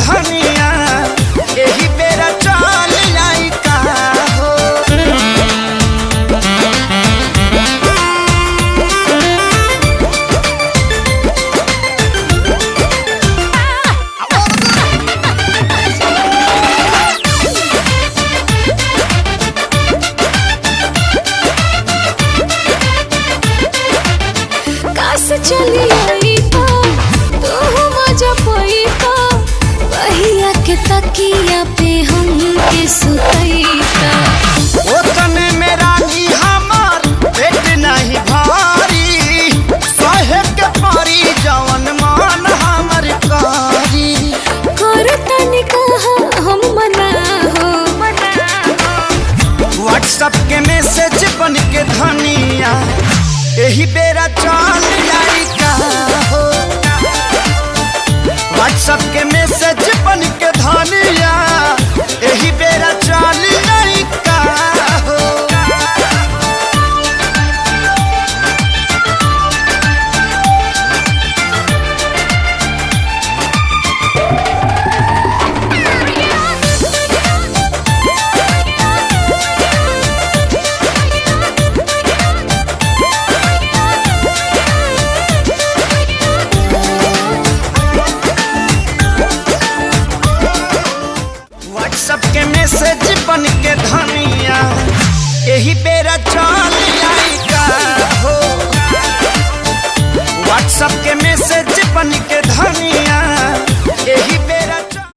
धनिया एही बेरा चल आई का हो। काश चली आई तो तू मजा पई तो वहिया के तकिया पे हम के सुतईता। ओ तने में रानी हमार पेट नहीं भारी सहे के पारी जवन मान हमर कारी। कर तनी कहा हम मना हो व्हाट्सएप के मैसेज बन के धनिया एही बेरा चल आई का हो। व्हाट्सएप के मैसेज बन के धनिया एही बेरा चल आई का हो। व्हाट्सएप के मैसेज बन के धनिया एही बेरा चल